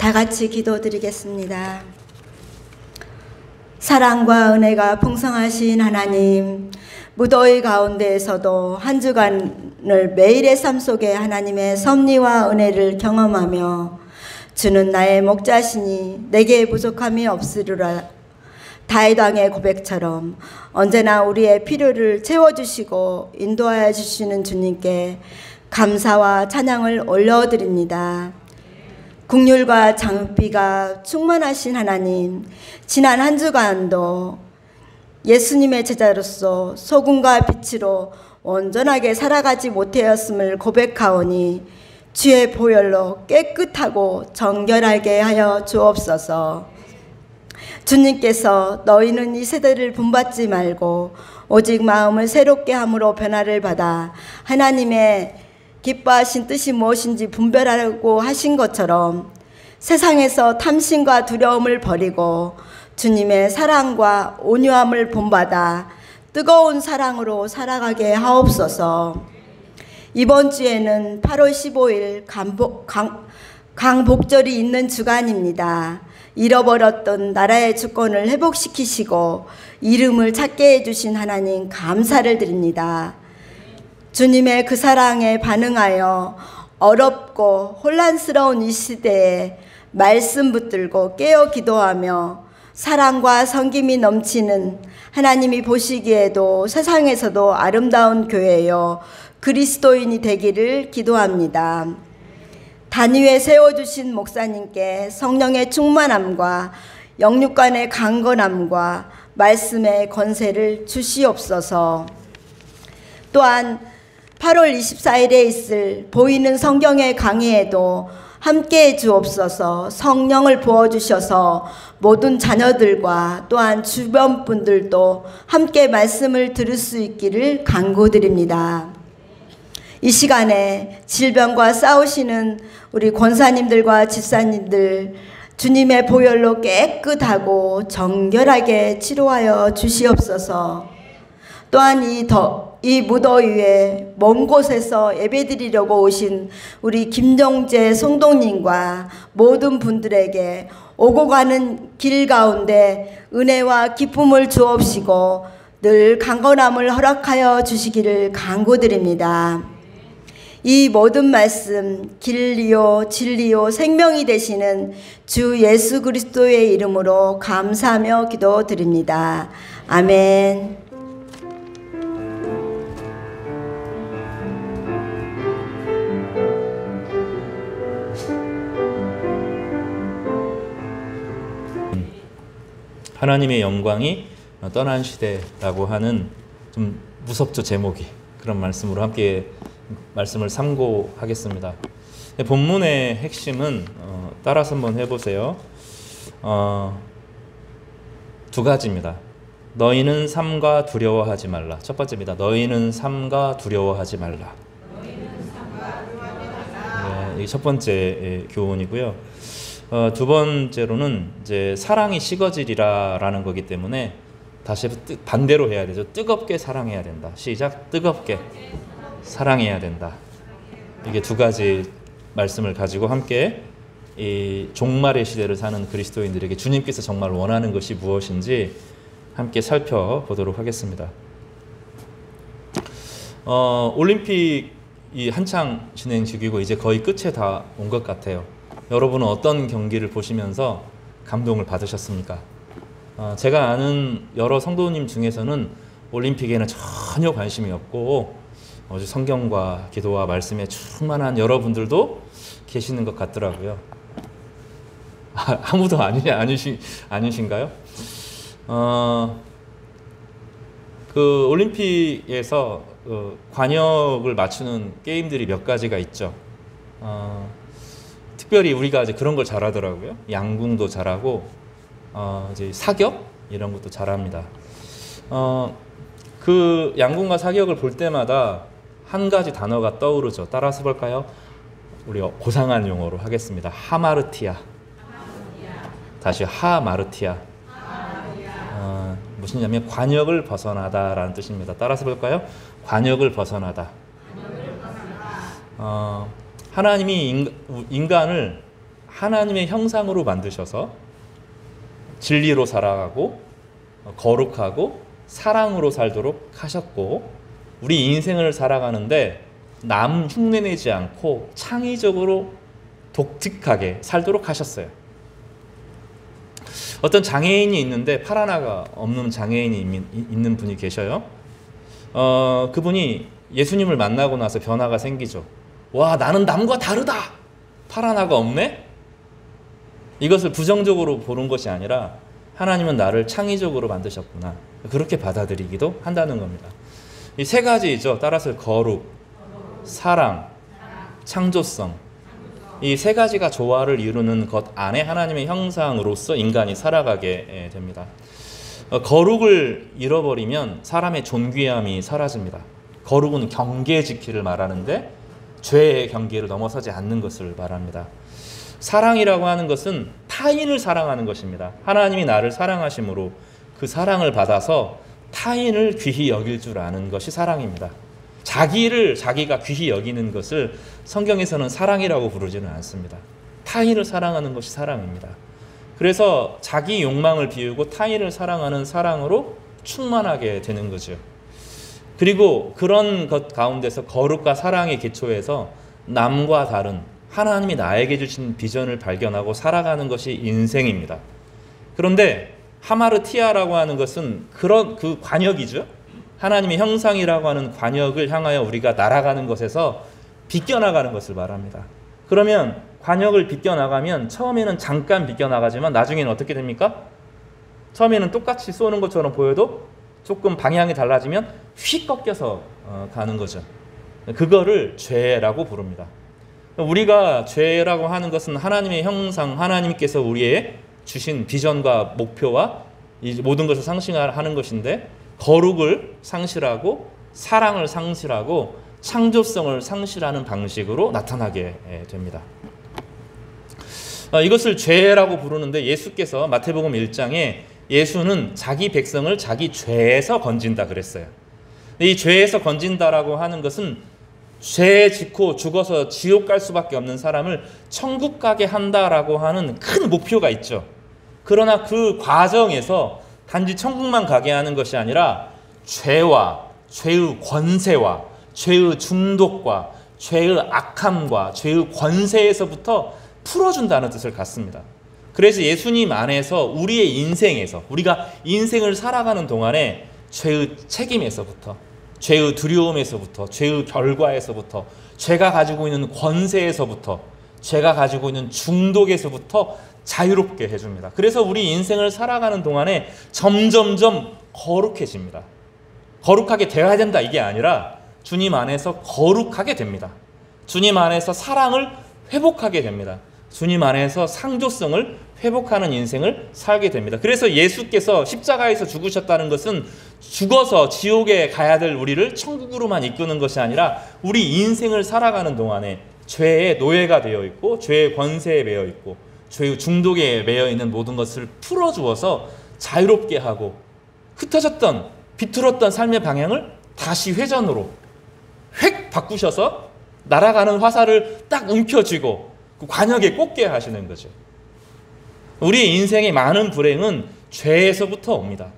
다 같이 기도드리겠습니다. 사랑과 은혜가 풍성하신 하나님, 무더위 가운데에서도 한 주간을 매일의 삶 속에 하나님의 섭리와 은혜를 경험하며 주는 나의 목자시니 내게 부족함이 없으리라. 다윗 왕의 고백처럼 언제나 우리의 필요를 채워주시고 인도하여 주시는 주님께 감사와 찬양을 올려드립니다. 국률과 장비가 충만하신 하나님, 지난 한 주간도 예수님의 제자로서 소금과 빛으로 온전하게 살아가지 못하였음을 고백하오니 주의 보혈로 깨끗하고 정결하게 하여 주옵소서. 주님께서 너희는 이 세대를 본받지 말고 오직 마음을 새롭게 함으로 변화를 받아 하나님의 기뻐하신 뜻이 무엇인지 분별하라고 하신 것처럼 세상에서 탐심과 두려움을 버리고 주님의 사랑과 온유함을 본받아 뜨거운 사랑으로 살아가게 하옵소서. 이번 주에는 8월 15일 강복절이 있는 주간입니다. 잃어버렸던 나라의 주권을 회복시키시고 이름을 찾게 해주신 하나님 감사를 드립니다. 주님의 그 사랑에 반응하여 어렵고 혼란스러운 이 시대에 말씀 붙들고 깨어 기도하며 사랑과 섬김이 넘치는 하나님이 보시기에도 세상에서도 아름다운 교회요 그리스도인이 되기를 기도합니다. 단위에 세워주신 목사님께 성령의 충만함과 영육간의 강건함과 말씀의 권세를 주시옵소서. 또한 8월 24일에 있을 보이는 성경의 강의에도 함께해 주옵소서. 성령을 부어주셔서 모든 자녀들과 또한 주변 분들도 함께 말씀을 들을 수 있기를 간구드립니다. 이 시간에 질병과 싸우시는 우리 권사님들과 집사님들 주님의 보혈로 깨끗하고 정결하게 치료하여 주시옵소서. 또한 이 무더위에 먼 곳에서 예배드리려고 오신 우리 김정재 성도님과 모든 분들에게 오고 가는 길 가운데 은혜와 기쁨을 주옵시고 늘 강건함을 허락하여 주시기를 간구드립니다. 이 모든 말씀 길리요 진리요 생명이 되시는 주 예수 그리스도의 이름으로 감사하며 기도드립니다. 아멘. 하나님의 영광이 떠난 시대라고 하는 좀 무섭죠, 제목이. 그런 말씀으로 함께 말씀을 삼고하겠습니다. 본문의 핵심은 따라서 한번 해보세요. 두 가지입니다. 너희는 삼가 두려워하지 말라. 첫 번째입니다. 너희는 삼가 두려워하지 말라. 네, 이게 첫 번째 교훈이고요. 두 번째로는 이제 사랑이 식어지리라라는 거기 때문에 다시 반대로 해야 되죠. 뜨겁게 사랑해야 된다. 시작. 뜨겁게 사랑해야 된다. 이게 두 가지 말씀을 가지고 함께 이 종말의 시대를 사는 그리스도인들에게 주님께서 정말 원하는 것이 무엇인지 함께 살펴보도록 하겠습니다. 올림픽이 한창 진행 중이고 이제 거의 끝에 다 온 것 같아요. 여러분은 어떤 경기를 보시면서 감동을 받으셨습니까? 제가 아는 여러 성도님 중에서는 올림픽에는 전혀 관심이 없고 오직 성경과 기도와 말씀에 충만한 여러분들도 계시는 것 같더라고요. 아무도 아니신가요? 그 올림픽에서 관역을 맞추는 게임들이 몇 가지가 있죠. 특별히 우리가 이제 그런 걸 잘하더라고요. 양궁도 잘하고, 이제 사격 이런 것도 잘합니다. 그 양궁과 사격을 볼 때마다 한 가지 단어가 떠오르죠. 따라서 볼까요? 우리 고상한 용어로 하겠습니다. 하마르티아. 다시 하마르티아. 무엇이냐면 관역을 벗어나다라는 뜻입니다. 따라서 볼까요? 관역을 벗어나다. 하나님이 인간을 하나님의 형상으로 만드셔서 진리로 살아가고 거룩하고 사랑으로 살도록 하셨고, 우리 인생을 살아가는데 남 흉내내지 않고 창의적으로 독특하게 살도록 하셨어요. 어떤 장애인이 있는데 팔 하나가 없는 장애인이 있는 분이 계셔요. 그분이 예수님을 만나고 나서 변화가 생기죠. 와, 나는 남과 다르다. 팔 하나가 없네. 이것을 부정적으로 보는 것이 아니라 하나님은 나를 창의적으로 만드셨구나, 그렇게 받아들이기도 한다는 겁니다. 이 세 가지죠. 따라서 거룩, 사랑, 창조성, 이 세 가지가 조화를 이루는 것 안에 하나님의 형상으로서 인간이 살아가게 됩니다. 거룩을 잃어버리면 사람의 존귀함이 사라집니다. 거룩은 경계 지키를 말하는데 죄의 경계를 넘어서지 않는 것을 말합니다. 사랑이라고 하는 것은 타인을 사랑하는 것입니다. 하나님이 나를 사랑하심으로 그 사랑을 받아서 타인을 귀히 여길 줄 아는 것이 사랑입니다. 자기를 자기가 귀히 여기는 것을 성경에서는 사랑이라고 부르지는 않습니다. 타인을 사랑하는 것이 사랑입니다. 그래서 자기 욕망을 비우고 타인을 사랑하는 사랑으로 충만하게 되는 거죠. 그리고 그런 것 가운데서 거룩과 사랑의 기초에서 남과 다른 하나님이 나에게 주신 비전을 발견하고 살아가는 것이 인생입니다. 그런데 하마르티아라고 하는 것은 그 관역이죠. 하나님의 형상이라고 하는 관역을 향하여 우리가 날아가는 것에서 비껴나가는 것을 말합니다. 그러면 관역을 비껴나가면 처음에는 잠깐 비껴나가지만 나중에는 어떻게 됩니까? 처음에는 똑같이 쏘는 것처럼 보여도 조금 방향이 달라지면 휙 꺾여서 가는 거죠. 그거를 죄라고 부릅니다. 우리가 죄라고 하는 것은 하나님의 형상, 하나님께서 우리의 주신 비전과 목표와 이 모든 것을 상실하는 것인데, 거룩을 상실하고 사랑을 상실하고 창조성을 상실하는 방식으로 나타나게 됩니다. 이것을 죄라고 부르는데, 예수께서 마태복음 1장에 예수는 자기 백성을 자기 죄에서 건진다 그랬어요. 이 죄에서 건진다라고 하는 것은 죄 짓고 죽어서 지옥 갈 수밖에 없는 사람을 천국 가게 한다라고 하는 큰 목표가 있죠. 그러나 그 과정에서 단지 천국만 가게 하는 것이 아니라 죄와 죄의 권세와 죄의 중독과 죄의 악함과 죄의 권세에서부터 풀어준다는 뜻을 갖습니다. 그래서 예수님 안에서 우리의 인생에서, 우리가 인생을 살아가는 동안에 죄의 책임에서부터, 죄의 두려움에서부터, 죄의 결과에서부터, 죄가 가지고 있는 권세에서부터, 죄가 가지고 있는 중독에서부터 자유롭게 해줍니다. 그래서 우리 인생을 살아가는 동안에 점점점 거룩해집니다. 거룩하게 되어야 된다 이게 아니라 주님 안에서 거룩하게 됩니다. 주님 안에서 사랑을 회복하게 됩니다. 주님 안에서 상조성을 회복하는 인생을 살게 됩니다. 그래서 예수께서 십자가에서 죽으셨다는 것은 죽어서 지옥에 가야 될 우리를 천국으로만 이끄는 것이 아니라 우리 인생을 살아가는 동안에 죄의 노예가 되어 있고 죄의 권세에 매여 있고 죄의 중독에 매여 있는 모든 것을 풀어주어서 자유롭게 하고 흩어졌던 비틀었던 삶의 방향을 다시 회전으로 획 바꾸셔서 날아가는 화살을 딱 움켜쥐고 그 관역에 꽂게 하시는 거죠. 우리의 인생의 많은 불행은 죄에서부터 옵니다.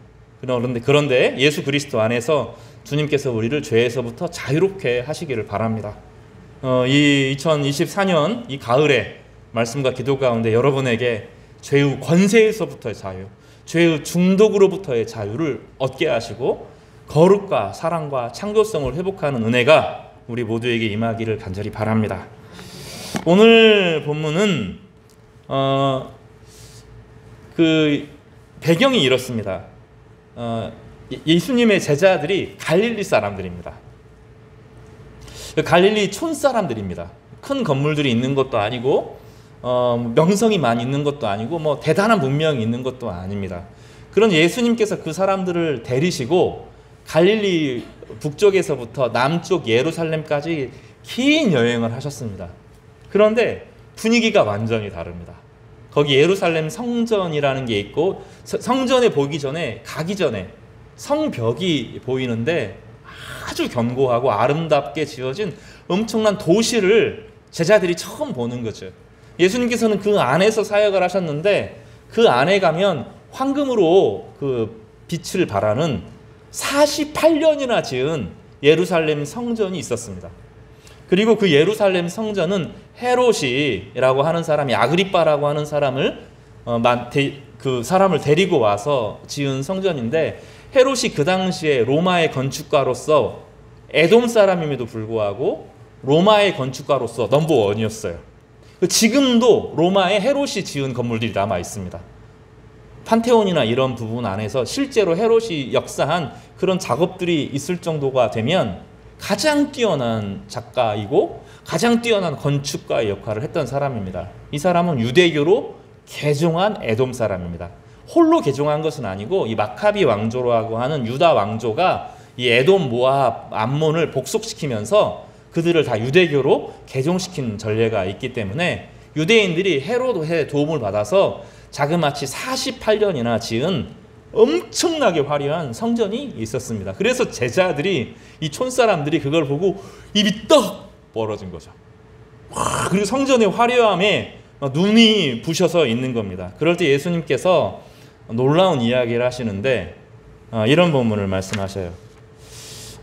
그런데 예수 그리스도 안에서 주님께서 우리를 죄에서부터 자유롭게 하시기를 바랍니다. 이 2024년 이 가을에 말씀과 기도 가운데 여러분에게 죄의 권세에서부터의 자유, 죄의 중독으로부터의 자유를 얻게 하시고 거룩과 사랑과 창조성을 회복하는 은혜가 우리 모두에게 임하기를 간절히 바랍니다. 오늘 본문은 그 배경이 이렇습니다. 예수님의 제자들이 갈릴리 사람들입니다. 갈릴리 촌 사람들입니다. 큰 건물들이 있는 것도 아니고 명성이 많이 있는 것도 아니고 뭐 대단한 문명이 있는 것도 아닙니다. 그런 예수님께서 그 사람들을 데리시고 갈릴리 북쪽에서부터 남쪽 예루살렘까지 긴 여행을 하셨습니다. 그런데 분위기가 완전히 다릅니다. 거기 예루살렘 성전이라는 게 있고 성전에 보기 전에 가기 전에 성벽이 보이는데 아주 견고하고 아름답게 지어진 엄청난 도시를 제자들이 처음 보는 거죠. 예수님께서는 그 안에서 사역을 하셨는데 그 안에 가면 황금으로 그 빛을 발하는 48년이나 지은 예루살렘 성전이 있었습니다. 그리고 그 예루살렘 성전은 헤롯이라고 하는 사람이 아그리빠라고 하는 사람을 그 사람을 데리고 와서 지은 성전인데 헤롯이 그 당시에 로마의 건축가로서 에돔 사람임에도 불구하고 로마의 건축가로서 넘버원이었어요. 지금도 로마에 헤롯이 지은 건물들이 남아 있습니다. 판테온이나 이런 부분 안에서 실제로 헤롯이 역사한 그런 작업들이 있을 정도가 되면 가장 뛰어난 작가이고 가장 뛰어난 건축가의 역할을 했던 사람입니다. 이 사람은 유대교로 개종한 에돔 사람입니다. 홀로 개종한 것은 아니고 이 마카비 왕조라고 하는 유다 왕조가 이 에돔, 모압, 암몬을 복속시키면서 그들을 다 유대교로 개종시킨 전례가 있기 때문에 유대인들이 헤롯의 도움을 받아서 자그마치 48년이나 지은 엄청나게 화려한 성전이 있었습니다. 그래서 제자들이 이 촌사람들이 그걸 보고 입이 떡 벌어진 거죠. 그리고 성전의 화려함에 눈이 부셔서 있는 겁니다. 그럴 때 예수님께서 놀라운 이야기를 하시는데 이런 본문을 말씀하셔요.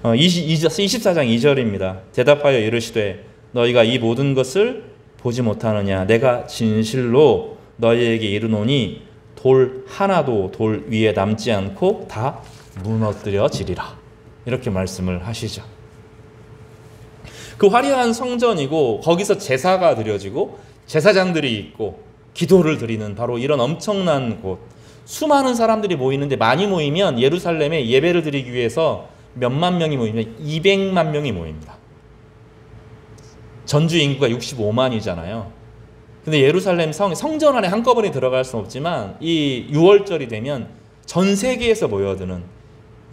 24장 2절입니다. 대답하여 이르시되 너희가 이 모든 것을 보지 못하느냐? 내가 진실로 너희에게 이르노니 돌 하나도 돌 위에 남지 않고 다 무너뜨려지리라. 이렇게 말씀을 하시죠. 그 화려한 성전이고 거기서 제사가 드려지고 제사장들이 있고 기도를 드리는 바로 이런 엄청난 곳, 수많은 사람들이 모이는데 많이 모이면 예루살렘에 예배를 드리기 위해서 몇만 명이 모이면 200만 명이 모입니다. 전주 인구가 65만이잖아요. 근데 예루살렘 성전 안에 한꺼번에 들어갈 수는 없지만 이 6월절이 되면 전 세계에서 모여드는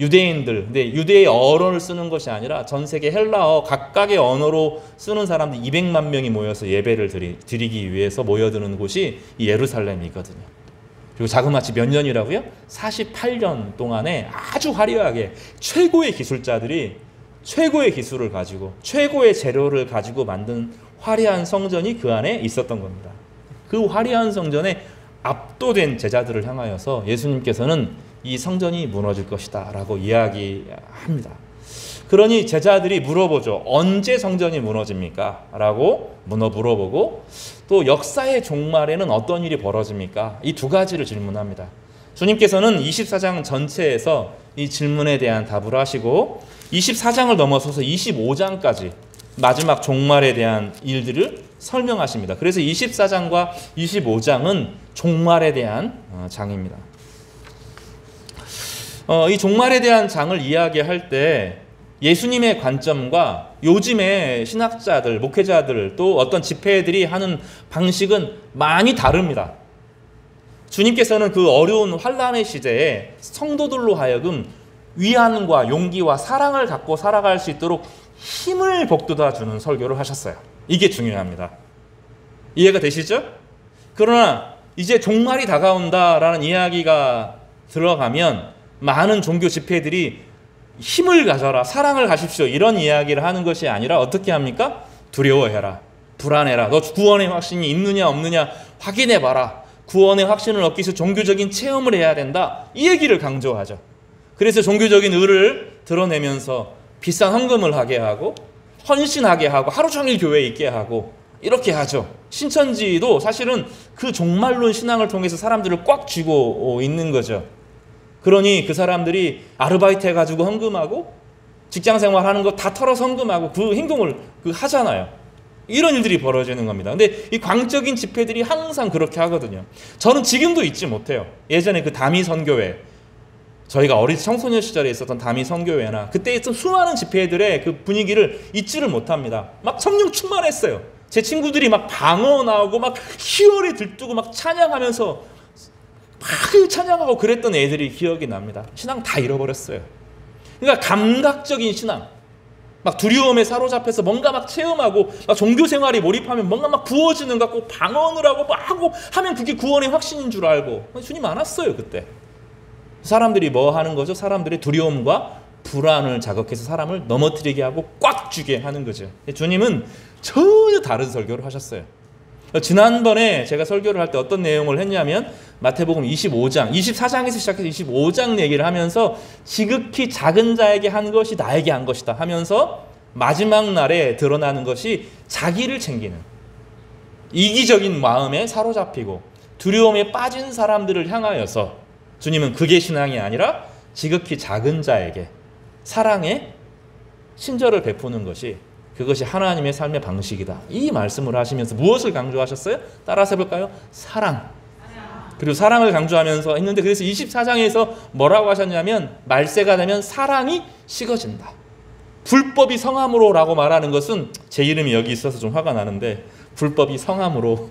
유대인들, 근데 유대의 언어를 쓰는 것이 아니라 전 세계 헬라어 각각의 언어로 쓰는 사람들 200만 명이 모여서 예배를 드리기 위해서 모여드는 곳이 이 예루살렘이거든요. 그리고 자그마치 몇 년이라고요? 48년 동안에 아주 화려하게 최고의 기술자들이 최고의 기술을 가지고 최고의 재료를 가지고 만든 화려한 성전이 그 안에 있었던 겁니다. 그 화려한 성전에 압도된 제자들을 향하여서 예수님께서는 이 성전이 무너질 것이다 라고 이야기합니다. 그러니 제자들이 물어보죠. 언제 성전이 무너집니까? 라고 물어보고 또 역사의 종말에는 어떤 일이 벌어집니까? 이 두 가지를 질문합니다. 주님께서는 24장 전체에서 이 질문에 대한 답을 하시고 24장을 넘어서서 25장까지 마지막 종말에 대한 일들을 설명하십니다. 그래서 24장과 25장은 종말에 대한 장입니다. 이 종말에 대한 장을 이야기할 때 예수님의 관점과 요즘의 신학자들, 목회자들 또 어떤 집회들이 하는 방식은 많이 다릅니다. 주님께서는 그 어려운 환난의 시대에 성도들로 하여금 위안과 용기와 사랑을 갖고 살아갈 수 있도록 힘을 북돋아 주는 설교를 하셨어요. 이게 중요합니다. 이해가 되시죠? 그러나 이제 종말이 다가온다라는 이야기가 들어가면 많은 종교 집회들이 힘을 가져라, 사랑을 가십시오 이런 이야기를 하는 것이 아니라 어떻게 합니까? 두려워해라, 불안해라, 너 구원의 확신이 있느냐 없느냐 확인해봐라, 구원의 확신을 얻기 위해서 종교적인 체험을 해야 된다, 이 얘기를 강조하죠. 그래서 종교적인 의를 드러내면서 비싼 헌금을 하게 하고 헌신하게 하고 하루 종일 교회에 있게 하고 이렇게 하죠. 신천지도 사실은 그 종말론 신앙을 통해서 사람들을 꽉 쥐고 있는 거죠. 그러니 그 사람들이 아르바이트 해가지고 헌금하고 직장생활 하는 거 다 털어서 헌금하고 그 행동을 하잖아요. 이런 일들이 벌어지는 겁니다. 근데 이 광적인 집회들이 항상 그렇게 하거든요. 저는 지금도 잊지 못해요. 예전에 그 다미 선교회, 저희가 어린 청소년 시절에 있었던 다미 선교회나 그때 있던 수많은 집회들의 그 분위기를 잊지를 못합니다. 막 성령 충만했어요. 제 친구들이 막 방언 나오고 막 희열에 들뜨고 막 찬양하면서 막 찬양하고 그랬던 애들이 기억이 납니다. 신앙 다 잃어버렸어요. 그러니까 감각적인 신앙, 막 두려움에 사로잡혀서 뭔가 막 체험하고 막 종교 생활에 몰입하면 뭔가 막 부어지는 것 같고 방언을 하고 막 하고 하면 그게 구원의 확신인 줄 알고 주님 안 왔어요 그때. 사람들이 뭐 하는 거죠? 사람들의 두려움과 불안을 자극해서 사람을 넘어뜨리게 하고 꽉 쥐게 하는 거죠. 주님은 전혀 다른 설교를 하셨어요. 지난번에 제가 설교를 할 때 어떤 내용을 했냐면 마태복음 25장, 24장에서 시작해서 25장 얘기를 하면서 지극히 작은 자에게 한 것이 나에게 한 것이다 하면서 마지막 날에 드러나는 것이 자기를 챙기는 이기적인 마음에 사로잡히고 두려움에 빠진 사람들을 향하여서 주님은 그게 신앙이 아니라 지극히 작은 자에게 사랑의 친절을 베푸는 것이 그것이 하나님의 삶의 방식이다. 이 말씀을 하시면서 무엇을 강조하셨어요? 따라서 해볼까요? 사랑. 그리고 사랑을 강조하면서 했는데 그래서 24장에서 뭐라고 하셨냐면 말세가 되면 사랑이 식어진다. 불법이 성함으로 라고 말하는 것은 제 이름이 여기 있어서 좀 화가 나는데 불법이 성함으로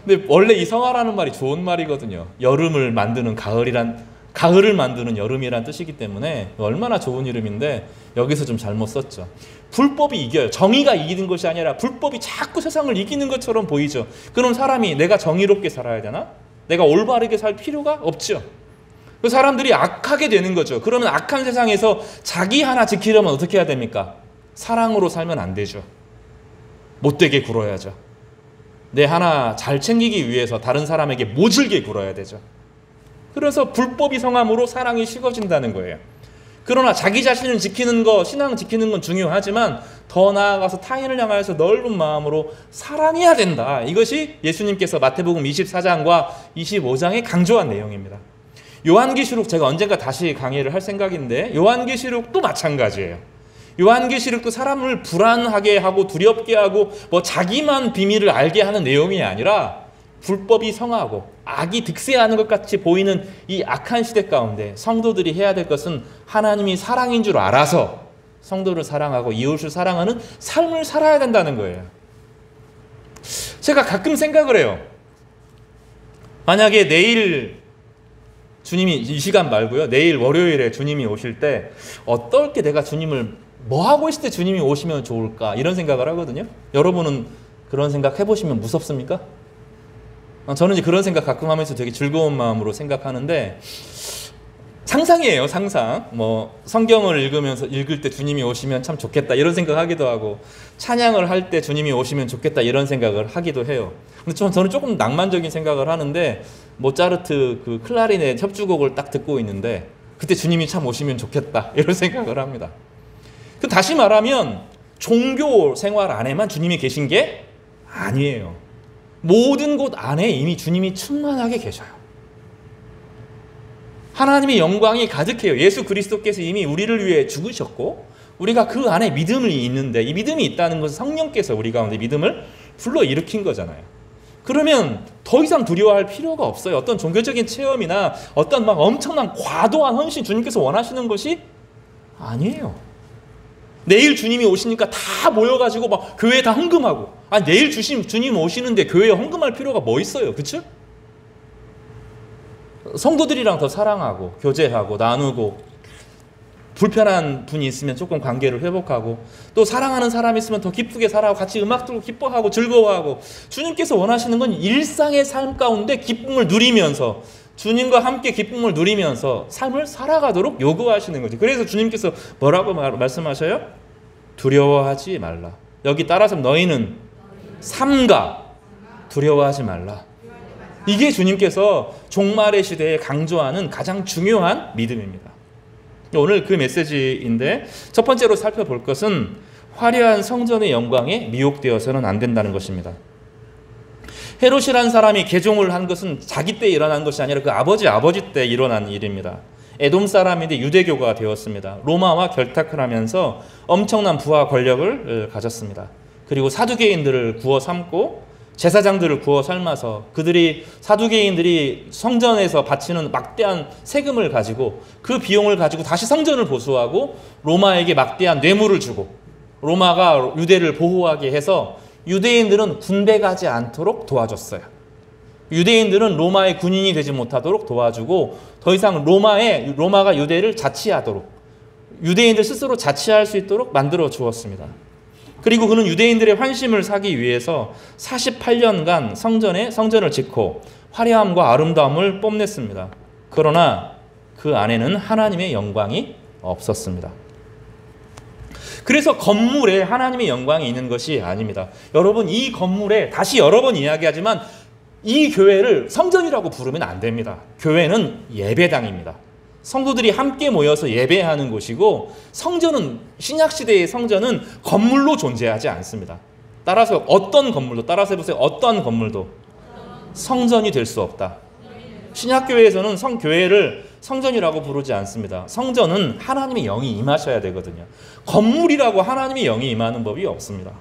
근데 원래 이 성화라는 말이 좋은 말이거든요. 여름을 만드는 가을을 만드는 여름이란 뜻이기 때문에 얼마나 좋은 이름인데 여기서 좀 잘못 썼죠. 불법이 이겨요. 정의가 이기는 것이 아니라 불법이 자꾸 세상을 이기는 것처럼 보이죠. 그럼 사람이 내가 정의롭게 살아야 되나? 내가 올바르게 살 필요가 없죠. 그 사람들이 악하게 되는 거죠. 그러면 악한 세상에서 자기 하나 지키려면 어떻게 해야 됩니까? 사랑으로 살면 안 되죠. 못되게 굴어야죠. 내 하나 잘 챙기기 위해서 다른 사람에게 모질게 굴어야 되죠. 그래서 불법이 성함으로 사랑이 식어진다는 거예요. 그러나 자기 자신을 지키는 거, 신앙 지키는 건 중요하지만 더 나아가서 타인을 향하여서 넓은 마음으로 사랑해야 된다. 이것이 예수님께서 마태복음 24장과 25장에 강조한 내용입니다. 요한계시록 제가 언젠가 다시 강의를 할 생각인데 요한계시록도 마찬가지예요. 요한계시록도 사람을 불안하게 하고 두렵게 하고 뭐 자기만 비밀을 알게 하는 내용이 아니라 불법이 성하고 악이 득세하는 것 같이 보이는 이 악한 시대 가운데 성도들이 해야 될 것은 하나님이 사랑인 줄 알아서 성도를 사랑하고 이웃을 사랑하는 삶을 살아야 된다는 거예요. 제가 가끔 생각을 해요. 만약에 내일 주님이 이 시간 말고요. 내일 월요일에 주님이 오실 때 어떨게 내가 주님을 뭐 하고 있을 때 주님이 오시면 좋을까 이런 생각을 하거든요. 여러분은 그런 생각 해보시면 무섭습니까? 저는 이제 그런 생각 가끔 하면서 되게 즐거운 마음으로 생각하는데 상상이에요. 상상. 뭐 성경을 읽을 때 주님이 오시면 참 좋겠다 이런 생각하기도 하고 찬양을 할 때 주님이 오시면 좋겠다 이런 생각을 하기도 해요. 근데 저는 조금 낭만적인 생각을 하는데 모차르트 그 클라리넷 협주곡을 딱 듣고 있는데 그때 주님이 참 오시면 좋겠다 이런 생각을 합니다. 다시 말하면 종교 생활 안에만 주님이 계신 게 아니에요. 모든 곳 안에 이미 주님이 충만하게 계셔요. 하나님의 영광이 가득해요. 예수 그리스도께서 이미 우리를 위해 죽으셨고 우리가 그 안에 믿음이 있는데 이 믿음이 있다는 것은 성령께서 우리 가운데 믿음을 불러일으킨 거잖아요. 그러면 더 이상 두려워할 필요가 없어요. 어떤 종교적인 체험이나 어떤 막 엄청난 과도한 헌신 주님께서 원하시는 것이 아니에요. 내일 주님이 오시니까 다 모여가지고 막 교회에 다 헌금하고 내일 주님 오시는데 교회에 헌금할 필요가 뭐 있어요. 그렇죠? 성도들이랑 더 사랑하고 교제하고 나누고 불편한 분이 있으면 조금 관계를 회복하고 또 사랑하는 사람이 있으면 더 기쁘게 살아가고 같이 음악 들고 기뻐하고 즐거워하고 주님께서 원하시는 건 일상의 삶 가운데 기쁨을 누리면서 주님과 함께 기쁨을 누리면서 삶을 살아가도록 요구하시는 거죠. 그래서 주님께서 뭐라고 말씀하셔요? 두려워하지 말라. 여기 따라서 너희는 삼가 두려워하지 말라. 이게 주님께서 종말의 시대에 강조하는 가장 중요한 믿음입니다. 오늘 그 메시지인데 첫 번째로 살펴볼 것은 화려한 성전의 영광에 미혹되어서는 안 된다는 것입니다. 헤롯이라는 사람이 개종을 한 것은 자기 때 일어난 것이 아니라 그 아버지 때 일어난 일입니다. 에돔 사람인데 유대교가 되었습니다. 로마와 결탁을 하면서 엄청난 부와 권력을 가졌습니다. 그리고 사두개인들을 구워 삶고 제사장들을 구워 삶아서 사두개인들이 성전에서 바치는 막대한 세금을 가지고 그 비용을 가지고 다시 성전을 보수하고 로마에게 막대한 뇌물을 주고 로마가 유대를 보호하게 해서 유대인들은 군대 가지 않도록 도와줬어요. 유대인들은 로마의 군인이 되지 못하도록 도와주고 더 이상 로마가 유대를 자치하도록 유대인들 스스로 자치할 수 있도록 만들어 주었습니다. 그리고 그는 유대인들의 환심을 사기 위해서 48년간 성전을 짓고 화려함과 아름다움을 뽐냈습니다. 그러나 그 안에는 하나님의 영광이 없었습니다. 그래서 건물에 하나님의 영광이 있는 것이 아닙니다. 여러분, 이 건물에 다시 여러 번 이야기하지만 이 교회를 성전이라고 부르면 안 됩니다. 교회는 예배당입니다. 성도들이 함께 모여서 예배하는 곳이고, 성전은, 신약시대의 성전은 건물로 존재하지 않습니다. 따라서 어떤 건물도, 따라서 해보세요. 어떤 건물도 성전이 될 수 없다. 신약교회에서는 교회를 성전이라고 부르지 않습니다. 성전은 하나님의 영이 임하셔야 되거든요. 건물이라고 하나님의 영이 임하는 법이 없습니다.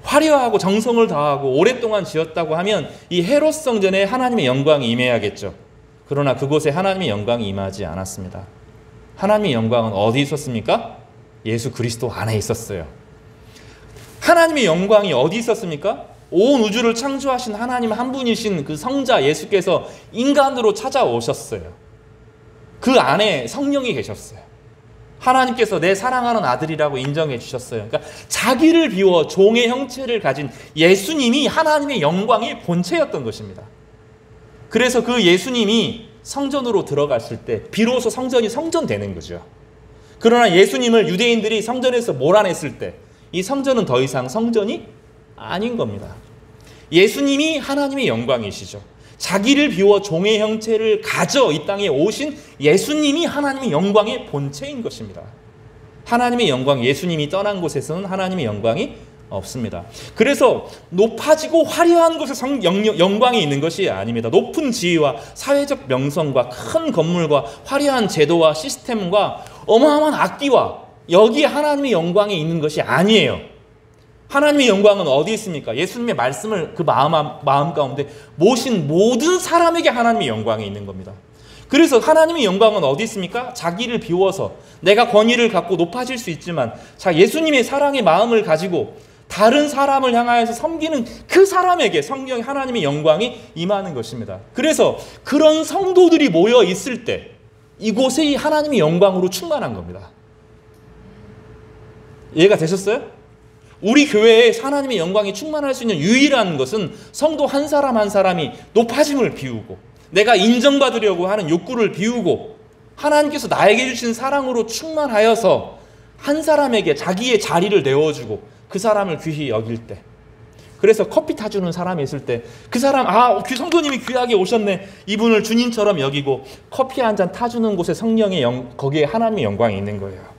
화려하고 정성을 다하고 오랫동안 지었다고 하면 이 헤롯 성전에 하나님의 영광이 임해야겠죠. 그러나 그곳에 하나님의 영광이 임하지 않았습니다. 하나님의 영광은 어디 있었습니까? 예수 그리스도 안에 있었어요. 하나님의 영광이 어디 있었습니까? 온 우주를 창조하신 하나님 한 분이신 그 성자 예수께서 인간으로 찾아오셨어요. 그 안에 성령이 계셨어요. 하나님께서 내 사랑하는 아들이라고 인정해 주셨어요. 그러니까 자기를 비워 종의 형체를 가진 예수님이 하나님의 영광의 본체였던 것입니다. 그래서 그 예수님이 성전으로 들어갔을 때 비로소 성전이 성전되는 거죠. 그러나 예수님을 유대인들이 성전에서 몰아냈을 때 이 성전은 더 이상 성전이 아닌 겁니다. 예수님이 하나님의 영광이시죠. 자기를 비워 종의 형체를 가져 이 땅에 오신 예수님이 하나님의 영광의 본체인 것입니다. 하나님의 영광, 예수님이 떠난 곳에서는 하나님의 영광이 없습니다. 그래서 높아지고 화려한 곳에 영광이 있는 것이 아닙니다. 높은 지위와 사회적 명성과 큰 건물과 화려한 제도와 시스템과 어마어마한 악기와 여기에 하나님의 영광이 있는 것이 아니에요. 하나님의 영광은 어디 있습니까? 예수님의 말씀을 그 마음 가운데 모신 모든 사람에게 하나님의 영광이 있는 겁니다. 그래서 하나님의 영광은 어디 있습니까? 자기를 비워서 내가 권위를 갖고 높아질 수 있지만 예수님의 사랑의 마음을 가지고 다른 사람을 향하여서 섬기는 그 사람에게 성령 하나님의 영광이 임하는 것입니다. 그래서 그런 성도들이 모여 있을 때 이곳에 이 하나님의 영광으로 충만한 겁니다. 이해가 되셨어요? 우리 교회에 하나님의 영광이 충만할 수 있는 유일한 것은 성도 한 사람 한 사람이 높아짐을 비우고 내가 인정받으려고 하는 욕구를 비우고 하나님께서 나에게 주신 사랑으로 충만하여서 한 사람에게 자기의 자리를 내어주고 그 사람을 귀히 여길 때, 그래서 커피 타주는 사람이 있을 때 그 사람 성도님이 귀하게 오셨네, 이분을 주님처럼 여기고 커피 한 잔 타주는 곳에 성령의 거기에 하나님의 영광이 있는 거예요.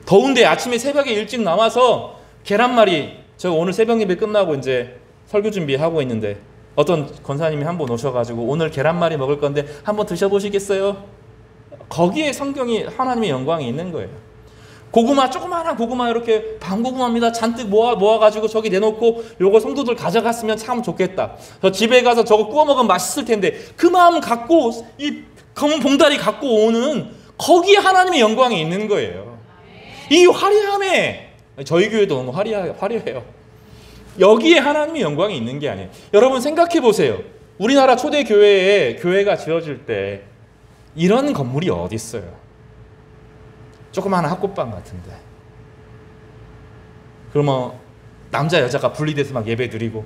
더운데 아침에 새벽에 일찍 나와서 계란말이, 제가 오늘 새벽 예배 끝나고 이제 설교 준비하고 있는데 어떤 권사님이 한 분 오셔가지고 오늘 계란말이 먹을 건데 한번 드셔보시겠어요? 거기에 성경이 하나님의 영광이 있는 거예요. 고구마, 조그마한 고구마 이렇게 밤고구마입니다. 잔뜩 모아가지고 저기 내놓고 요거 성도들 가져갔으면 참 좋겠다. 저 집에 가서 저거 구워 먹으면 맛있을 텐데 그 마음 갖고 이 검은 봉다리 갖고 오는 거기에 하나님의 영광이 있는 거예요. 이 화려함에, 저희 교회도 너무 화려해요. 여기에 하나님의 영광이 있는 게 아니에요. 여러분 생각해 보세요. 우리나라 초대 교회에 교회가 지어질 때 이런 건물이 어디 있어요? 조그마한 학구방 같은데. 그러면 남자 여자가 분리돼서 막 예배 드리고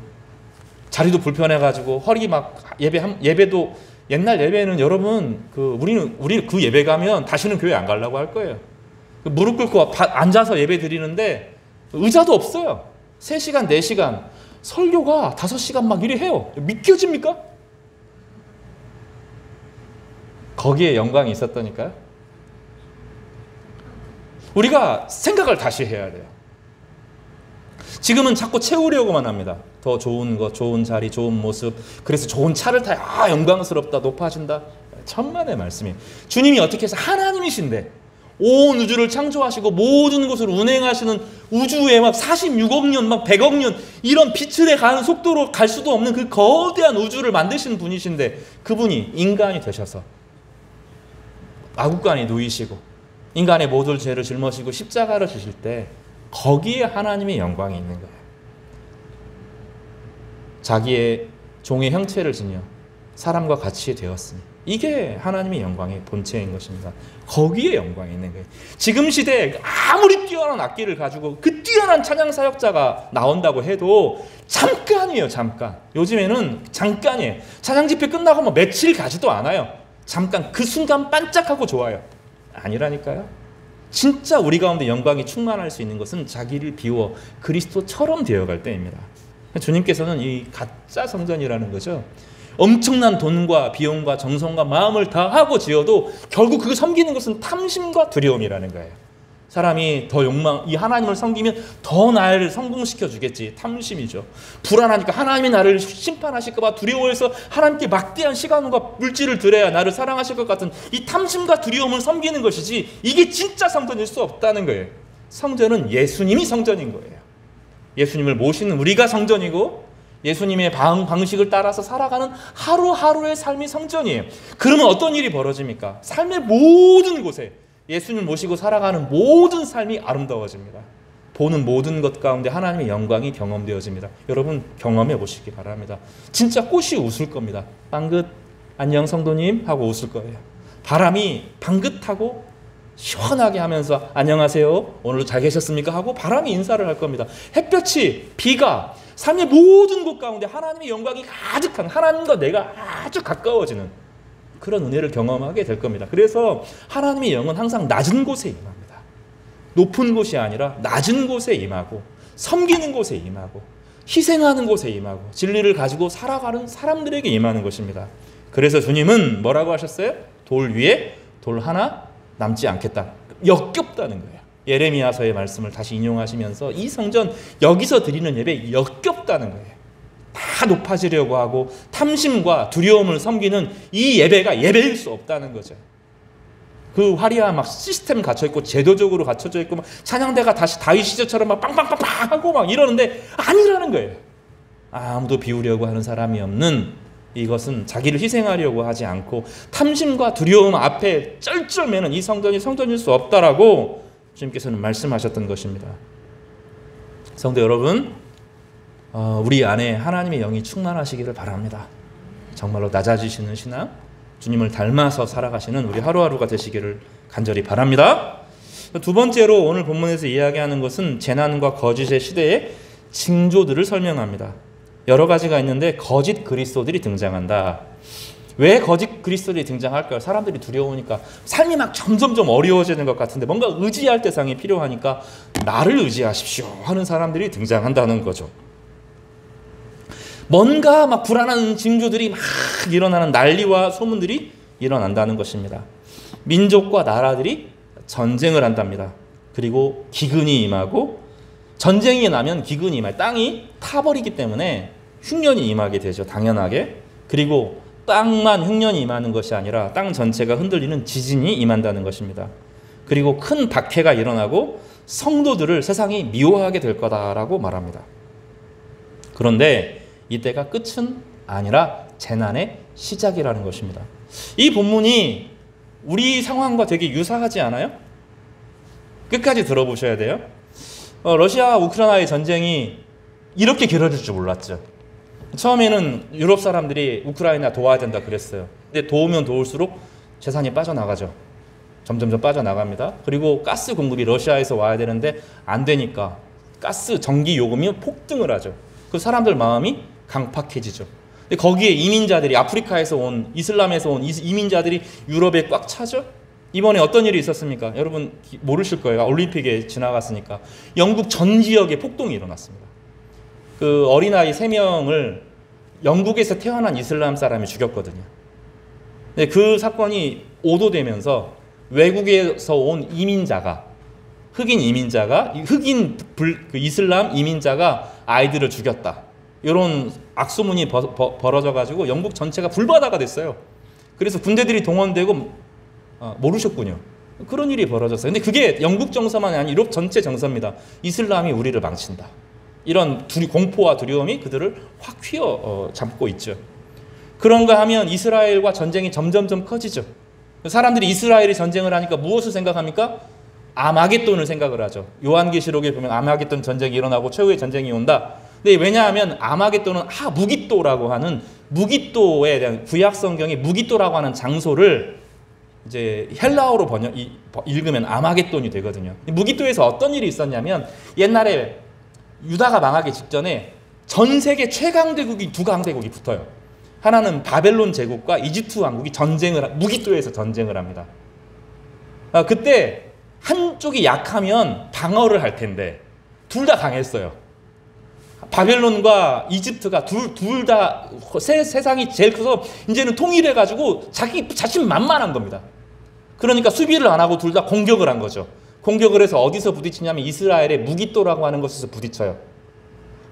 자리도 불편해가지고 허리 막 예배도 옛날 예배는 여러분 우리 그 예배 가면 다시는 교회 안 가려고 할 거예요. 무릎 꿇고 앉아서 예배 드리는데 의자도 없어요. 3시간, 4시간. 설교가 5시간 막 이래 해요. 믿겨집니까? 거기에 영광이 있었다니까요. 우리가 생각을 다시 해야 돼요. 지금은 자꾸 채우려고만 합니다. 더 좋은 것, 좋은 자리, 좋은 모습. 그래서 좋은 차를 타야 영광스럽다, 높아진다. 천만의 말씀이에요. 주님이 어떻게 해서 하나님이신데 온 우주를 창조하시고 모든 곳을 운행하시는 우주에 막 46억 년, 막 100억 년 이런 빛을 가는 속도로 갈 수도 없는 그 거대한 우주를 만드신 분이신데 그분이 인간이 되셔서 마구간에 누이시고 인간의 모든 죄를 짊어지고 십자가를 지실 때 거기에 하나님의 영광이 있는 거예요. 자기의 종의 형체를 지녀 사람과 같이 되었으니 이게 하나님의 영광의 본체인 것입니다. 거기에 영광이 있는 거예요. 지금 시대에 아무리 뛰어난 악기를 가지고 그 뛰어난 찬양 사역자가 나온다고 해도 잠깐이에요. 잠깐. 요즘에는 잠깐이에요. 찬양 집회 끝나고 뭐 며칠 가지도 않아요. 잠깐 그 순간 반짝하고 좋아요. 아니라니까요. 진짜 우리 가운데 영광이 충만할 수 있는 것은 자기를 비워 그리스도처럼 되어갈 때입니다. 주님께서는 이 가짜 성전이라는 거죠. 엄청난 돈과 비용과 정성과 마음을 다하고 지어도 결국 그거 섬기는 것은 탐심과 두려움이라는 거예요. 사람이 더 이 하나님을 섬기면 더 나를 성공시켜 주겠지. 탐심이죠. 불안하니까 하나님이 나를 심판하실까 봐 두려워해서 하나님께 막대한 시간과 물질을 들여야 나를 사랑하실 것 같은 이 탐심과 두려움을 섬기는 것이지, 이게 진짜 성전일 수 없다는 거예요. 성전은 예수님이 성전인 거예요. 예수님을 모시는 우리가 성전이고, 예수님의 방식을 따라서 살아가는 하루하루의 삶이 성전이에요. 그러면 어떤 일이 벌어집니까? 삶의 모든 곳에 예수님을 모시고 살아가는 모든 삶이 아름다워집니다. 보는 모든 것 가운데 하나님의 영광이 경험되어집니다. 여러분 경험해 보시기 바랍니다. 진짜 꽃이 웃을 겁니다. 방긋 안녕 성도님 하고 웃을 거예요. 바람이 방긋하고 시원하게 하면서 안녕하세요 오늘도 잘 계셨습니까 하고 바람이 인사를 할 겁니다. 햇볕이, 비가, 삶의 모든 곳 가운데 하나님의 영광이 가득한, 하나님과 내가 아주 가까워지는 그런 은혜를 경험하게 될 겁니다. 그래서 하나님의 영은 항상 낮은 곳에 임합니다. 높은 곳이 아니라 낮은 곳에 임하고, 섬기는 곳에 임하고, 희생하는 곳에 임하고, 진리를 가지고 살아가는 사람들에게 임하는 것입니다. 그래서 주님은 뭐라고 하셨어요? 돌 위에 돌 하나 남지 않겠다. 역겹다는 거예요. 예레미야서의 말씀을 다시 인용하시면서 이 성전, 여기서 드리는 예배 역겹다는 거예요. 다 높아지려고 하고 탐심과 두려움을 섬기는 이 예배가 예배일 수 없다는 거죠. 그 화려한 막 시스템 갖춰있고 제도적으로 갖춰져 있고 막 찬양대가 다시 다윗 시절처럼 막 빵빵빵빵 하고 막 이러는데 아니라는 거예요. 아무도 비우려고 하는 사람이 없는, 이것은 자기를 희생하려고 하지 않고 탐심과 두려움 앞에 쩔쩔매는 이 성전이 성전일 수 없다라고 주님께서는 말씀하셨던 것입니다. 성도 여러분, 우리 안에 하나님의 영이 충만하시기를 바랍니다. 정말로 낮아지시는 신앙, 주님을 닮아서 살아가시는 우리 하루하루가 되시기를 간절히 바랍니다. 두 번째로 오늘 본문에서 이야기하는 것은 재난과 거짓의 시대의 징조들을 설명합니다. 여러 가지가 있는데 거짓 그리스도들이 등장한다. 왜 거짓 그리스도들이 등장할까요? 사람들이 두려우니까, 삶이 막 점점점 어려워지는 것 같은데 뭔가 의지할 대상이 필요하니까 나를 의지하십시오 하는 사람들이 등장한다는 거죠. 뭔가 막 불안한 징조들이 막 일어나는, 난리와 소문들이 일어난다는 것입니다. 민족과 나라들이 전쟁을 한답니다. 그리고 기근이 임하고, 전쟁이 나면 기근이 임할, 땅이 타버리기 때문에 흉년이 임하게 되죠. 당연하게. 그리고 땅만 흉년이 임하는 것이 아니라 땅 전체가 흔들리는 지진이 임한다는 것입니다. 그리고 큰 박해가 일어나고 성도들을 세상이 미워하게 될 거다라고 말합니다. 그런데 이때가 끝은 아니라 재난의 시작이라는 것입니다. 이 본문이 우리 상황과 되게 유사하지 않아요? 끝까지 들어보셔야 돼요. 러시아와 우크라이나의 전쟁이 이렇게 길어질 줄 몰랐죠. 처음에는 유럽 사람들이 우크라이나 도와야 된다 그랬어요. 근데 도우면 도울수록 재산이 빠져나가죠. 점점점 빠져나갑니다. 그리고 가스 공급이 러시아에서 와야 되는데 안 되니까 가스, 전기 요금이 폭등을 하죠. 그 사람들 마음이 강팍해지죠. 근데 거기에 이민자들이, 아프리카에서 온, 이슬람에서 온 이민자들이 유럽에 꽉 차죠. 이번에 어떤 일이 있었습니까? 여러분 모르실 거예요. 올림픽에 지나갔으니까. 영국 전 지역에 폭동이 일어났습니다. 그 어린아이 3명을 영국에서 태어난 이슬람 사람이 죽였거든요. 근데 그 사건이 오도되면서 외국에서 온 이민자가, 흑인 이민자가, 그 이슬람 이민자가 아이들을 죽였다, 이런 악소문이 벌어져가지고 영국 전체가 불바다가 됐어요. 그래서 군대들이 동원되고, 모르셨군요. 그런 일이 벌어졌어요. 근데 그게 영국 정서만이 아니라 유럽 전체 정서입니다. 이슬람이 우리를 망친다. 이런 공포와 두려움이 그들을 확 휘어잡고 있죠. 그런가 하면 이스라엘과 전쟁이 점점점 커지죠. 사람들이 이스라엘이 전쟁을 하니까 무엇을 생각합니까? 아마겟돈을 생각을 하죠. 요한계시록에 보면 아마겟돈 전쟁이 일어나고 최후의 전쟁이 온다. 근데 왜냐하면 아마겟돈은 무깃도라고 하는, 무깃도에 대한 구약 성경이 무깃도라고 하는 장소를 이제 헬라어로 읽으면 아마겟돈이 되거든요. 무깃도에서 어떤 일이 있었냐면, 옛날에 유다가 망하기 직전에 전 세계 최강대국이 두 강대국이 붙어요. 하나는 바벨론 제국과 이집트 왕국이 무깃도에서 전쟁을 합니다. 그때 한쪽이 약하면 방어를 할 텐데 둘 다 강했어요. 바벨론과 이집트가 둘 다 세상이 제일 커서 이제는 통일해가지고 자신 만만한 겁니다. 그러니까 수비를 안 하고 둘 다 공격을 한 거죠. 공격을 해서 어디서 부딪히냐면 이스라엘의 무기또라고 하는 곳에서 부딪혀요.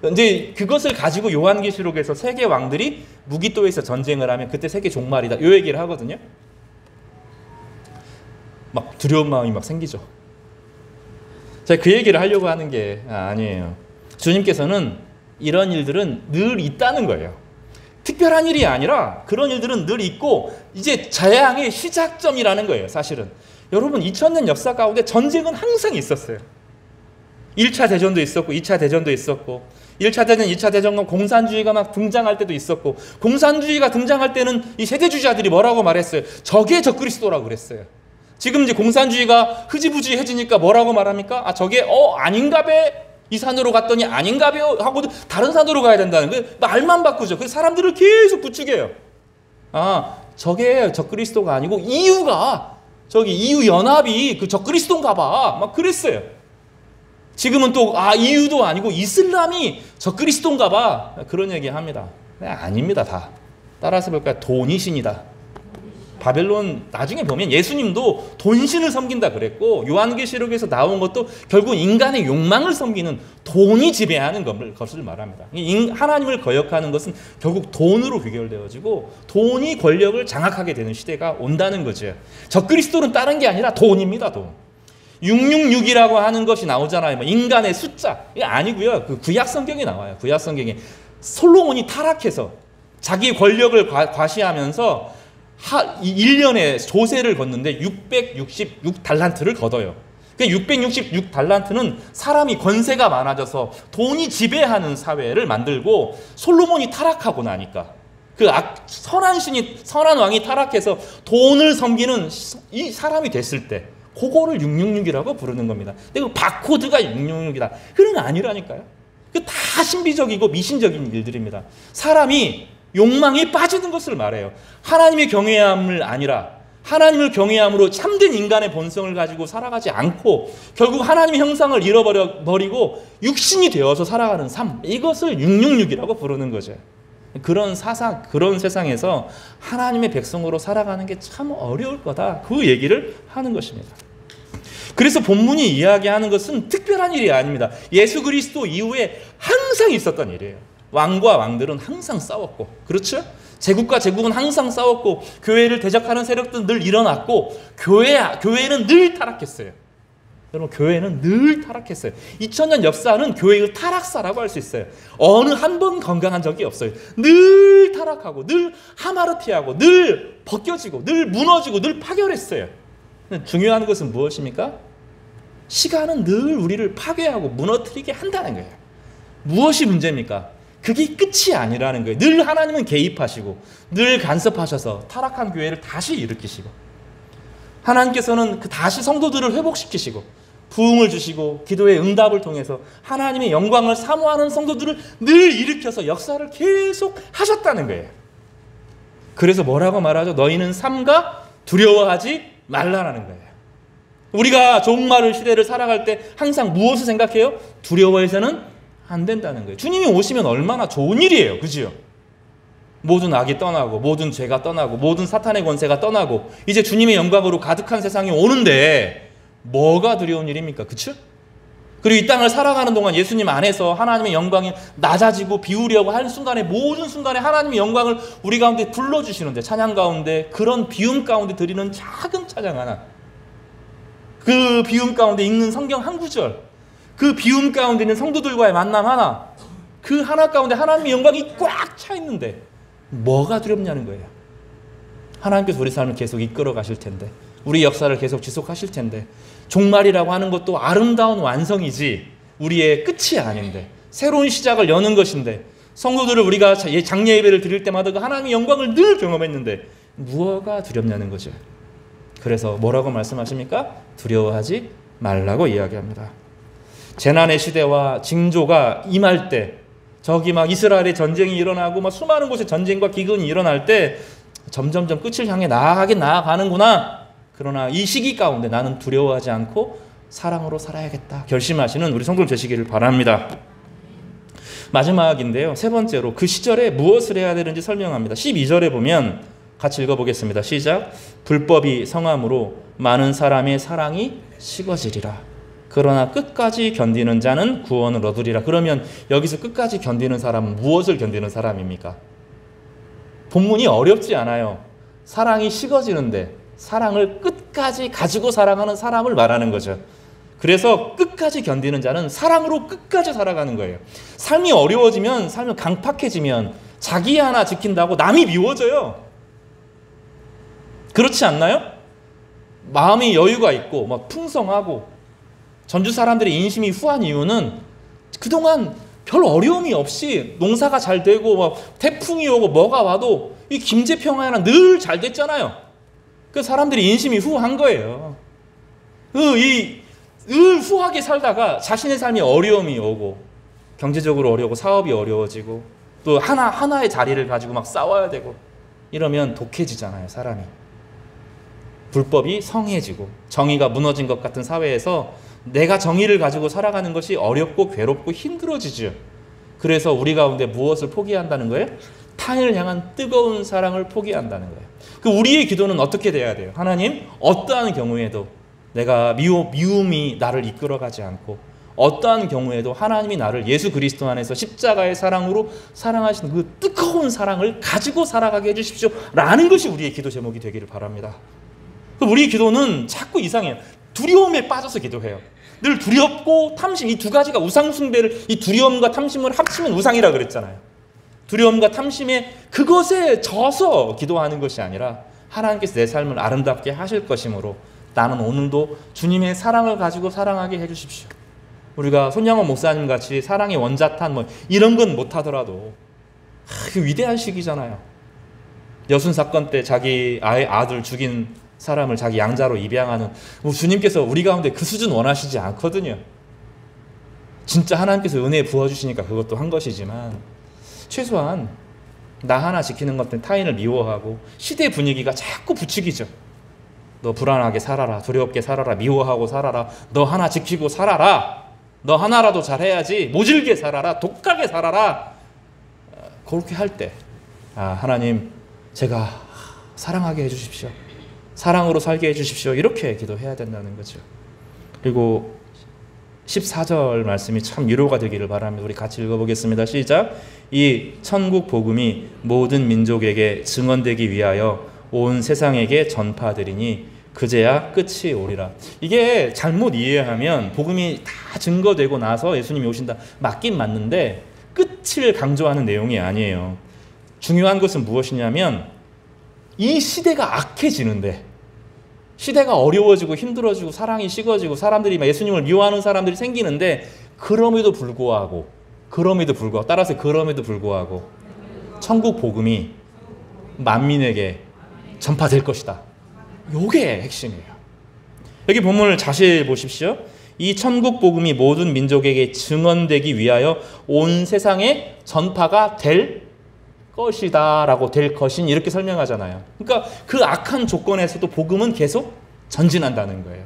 근데 그것을 가지고 요한계시록에서 세계 왕들이 무기또에서 전쟁을 하면 그때 세계 종말이다. 요 얘기를 하거든요. 막 두려운 마음이 막 생기죠. 제가 그 얘기를 하려고 하는 게 아니에요. 주님께서는 이런 일들은 늘 있다는 거예요. 특별한 일이 아니라 그런 일들은 늘 있고 이제 재앙의 시작점이라는 거예요. 사실은 여러분 2000년 역사 가운데 전쟁은 항상 있었어요. 1차 대전도 있었고 2차 대전도 있었고 1차 대전, 2차 대전과 공산주의가 막 등장할 때도 있었고 공산주의가 등장할 때는 이 세대주의자들이 뭐라고 말했어요? 저게 적그리스도라고 그랬어요. 지금 이제 공산주의가 흐지부지해지니까 뭐라고 말합니까? 아 저게 아닌가 배 이 산으로 갔더니 아닌가 배요 하고 다른 산으로 가야 된다는 그 말만 바꾸죠. 그 사람들을 계속 부추겨요. 아 저게 적그리스도가 아니고 EU가 저기 EU 연합이 그 적그리스도인가 봐 막 그랬어요. 지금은 또 EU도 아니고 이슬람이 적그리스도인가 봐 그런 얘기 합니다. 아닙니다. 다 따라서 볼까요? 돈이 신이다. 바벨론 나중에 보면 예수님도 돈신을 섬긴다 그랬고 요한계시록에서 나온 것도 결국 인간의 욕망을 섬기는 돈이 지배하는 것을 말합니다. 하나님을 거역하는 것은 결국 돈으로 귀결되어지고 돈이 권력을 장악하게 되는 시대가 온다는 거죠. 적그리스도는 다른 게 아니라 돈입니다. 돈. 666이라고 하는 것이 나오잖아요. 인간의 숫자. 이게 아니고요. 그 구약 성경에 나와요. 구약 성경에 솔로몬이 타락해서 자기 권력을 과시하면서 1년에 조세를 걷는데 666달란트를 걷어요. 666달란트는 사람이 권세가 많아져서 돈이 지배하는 사회를 만들고 솔로몬이 타락하고 나니까 그 선한 왕이 타락해서 돈을 섬기는 이 사람이 됐을 때 그거를 666이라고 부르는 겁니다. 근데 그 바코드가 666이다. 그런 게 아니라니까요. 그 다 신비적이고 미신적인 일들입니다. 사람이 욕망이 빠지는 것을 말해요. 하나님의 경외함을 아니라 하나님을 경외함으로 참된 인간의 본성을 가지고 살아가지 않고 결국 하나님의 형상을 잃어버리고 육신이 되어서 살아가는 삶, 이것을 666이라고 부르는 거죠. 그런 그런 세상에서 하나님의 백성으로 살아가는 게 참 어려울 거다. 그 얘기를 하는 것입니다. 그래서 본문이 이야기하는 것은 특별한 일이 아닙니다. 예수 그리스도 이후에 항상 있었던 일이에요. 왕과 왕들은 항상 싸웠고, 그렇죠? 제국과 제국은 항상 싸웠고, 교회를 대적하는 세력들은 늘 일어났고, 교회는 늘 타락했어요. 여러분, 교회는 늘 타락했어요. 2000년 역사는 교회의 타락사라고 할 수 있어요. 어느 한 번 건강한 적이 없어요. 늘 타락하고, 늘 하마르티하고, 늘 벗겨지고, 늘 무너지고, 늘 파결했어요. 중요한 것은 무엇입니까? 시간은 늘 우리를 파괴하고 무너뜨리게 한다는 거예요. 무엇이 문제입니까? 그게 끝이 아니라는 거예요. 늘 하나님은 개입하시고 늘 간섭하셔서 타락한 교회를 다시 일으키시고 하나님께서는 다시 성도들을 회복시키시고 부흥을 주시고 기도의 응답을 통해서 하나님의 영광을 사모하는 성도들을 늘 일으켜서 역사를 계속 하셨다는 거예요. 그래서 뭐라고 말하죠? 너희는 삼가 두려워하지 말라라는 거예요. 우리가 종말 시대를 살아갈 때 항상 무엇을 생각해요? 두려워해서는 안 된다는 거예요. 주님이 오시면 얼마나 좋은 일이에요. 그죠? 모든 악이 떠나고 모든 죄가 떠나고 모든 사탄의 권세가 떠나고 이제 주님의 영광으로 가득한 세상이 오는데 뭐가 두려운 일입니까? 그렇죠? 그리고 이 땅을 살아가는 동안 예수님 안에서 하나님의 영광이 낮아지고 비우려고 하는 순간에 모든 순간에 하나님의 영광을 우리 가운데 불러주시는데 찬양 가운데 그런 비움 가운데 드리는 작은 찬양 하나, 그 비움 가운데 읽는 성경 한 구절, 그 비움 가운데 있는 성도들과의 만남 하나, 그 하나 가운데 하나님의 영광이 꽉 차 있는데 뭐가 두렵냐는 거예요. 하나님께서 우리 삶을 계속 이끌어 가실 텐데, 우리 역사를 계속 지속하실 텐데, 종말이라고 하는 것도 아름다운 완성이지 우리의 끝이 아닌데 새로운 시작을 여는 것인데, 성도들을 우리가 장례 예배를 드릴 때마다 그 하나님의 영광을 늘 경험했는데 무엇가 두렵냐는 거죠. 그래서 뭐라고 말씀하십니까? 두려워하지 말라고 이야기합니다. 재난의 시대와 징조가 임할 때, 저기 막 이스라엘의 전쟁이 일어나고 막 수많은 곳에 전쟁과 기근이 일어날 때 점점점 끝을 향해 나아가는구나. 그러나 이 시기 가운데 나는 두려워하지 않고 사랑으로 살아야겠다 결심하시는 우리 성도들 되시기를 바랍니다. 마지막인데요. 세 번째로 그 시절에 무엇을 해야 되는지 설명합니다. 12절에 보면 같이 읽어보겠습니다. 시작. 불법이 성함으로 많은 사람의 사랑이 식어지리라. 그러나 끝까지 견디는 자는 구원을 얻으리라. 그러면 여기서 끝까지 견디는 사람은 무엇을 견디는 사람입니까? 본문이 어렵지 않아요. 사랑이 식어지는데 사랑을 끝까지 가지고 살아가는 사람을 말하는 거죠. 그래서 끝까지 견디는 자는 사랑으로 끝까지 살아가는 거예요. 삶이 어려워지면, 삶이 강팍해지면 자기 하나 지킨다고 남이 미워져요. 그렇지 않나요? 마음이 여유가 있고 막 풍성하고 전주 사람들의 인심이 후한 이유는 그동안 별 어려움이 없이 농사가 잘 되고 막 태풍이 오고 뭐가 와도 이 김제평화에는 늘 잘 됐잖아요. 그 사람들이 인심이 후한 거예요. 늘 후하게 살다가 자신의 삶이 어려움이 오고 경제적으로 어려우고 사업이 어려워지고 또 하나의 자리를 가지고 막 싸워야 되고 이러면 독해지잖아요, 사람이. 불법이 성해지고 정의가 무너진 것 같은 사회에서 내가 정의를 가지고 살아가는 것이 어렵고 괴롭고 힘들어지죠. 그래서 우리 가운데 무엇을 포기한다는 거예요? 타인을 향한 뜨거운 사랑을 포기한다는 거예요. 그 우리의 기도는 어떻게 돼야 돼요? 하나님, 어떠한 경우에도 내가 미움이 나를 이끌어가지 않고 어떠한 경우에도 하나님이 나를 예수 그리스도 안에서 십자가의 사랑으로 사랑하시는 그 뜨거운 사랑을 가지고 살아가게 해주십시오 라는 것이 우리의 기도 제목이 되기를 바랍니다. 우리의 기도는 자꾸 이상해요. 두려움에 빠져서 기도해요. 늘 두렵고 탐심, 이 두 가지가 우상 숭배를, 이 두려움과 탐심을 합치면 우상이라 그랬잖아요. 두려움과 탐심에 그것에 져서 기도하는 것이 아니라 하나님께서 내 삶을 아름답게 하실 것이므로 나는 오늘도 주님의 사랑을 가지고 사랑하게 해주십시오. 우리가 손양원 목사님 같이 사랑의 원자탄 이런 건 못하더라도 그 위대한 시기잖아요. 여순 사건 때 자기 아들 죽인 사람을 자기 양자로 입양하는 주님께서 우리 가운데 그 수준 원하시지 않거든요. 진짜 하나님께서 은혜 부어주시니까 그것도 한 것이지만 최소한 나 하나 지키는 것 때문에 타인을 미워하고 시대 분위기가 자꾸 부추기죠. 너 불안하게 살아라, 두렵게 살아라, 미워하고 살아라, 너 하나 지키고 살아라, 너 하나라도 잘해야지, 모질게 살아라, 독하게 살아라. 그렇게 할 때 하나님 제가 사랑하게 해주십시오, 사랑으로 살게 해주십시오, 이렇게 기도해야 된다는 거죠. 그리고 14절 말씀이 참 위로가 되기를 바랍니다. 우리 같이 읽어보겠습니다. 시작. 이 천국 복음이 모든 민족에게 증언되기 위하여 온 세상에게 전파되리니 그제야 끝이 오리라. 이게 잘못 이해하면 복음이 다 증거되고 나서 예수님이 오신다, 맞긴 맞는데 끝을 강조하는 내용이 아니에요. 중요한 것은 무엇이냐면 이 시대가 악해지는데, 시대가 어려워지고 힘들어지고 사랑이 식어지고 사람들이 예수님을 미워하는 사람들이 생기는데 그럼에도 불구하고 따라서 그럼에도 불구하고 천국 복음이 만민에게 전파될 것이다. 요게 핵심이에요. 여기 본문을 자세히 보십시오. 이 천국 복음이 모든 민족에게 증언되기 위하여 온 세상에 전파가 될 것이다 라고, 될 것인, 이렇게 설명하잖아요. 그러니까 그 악한 조건에서도 복음은 계속 전진한다는 거예요.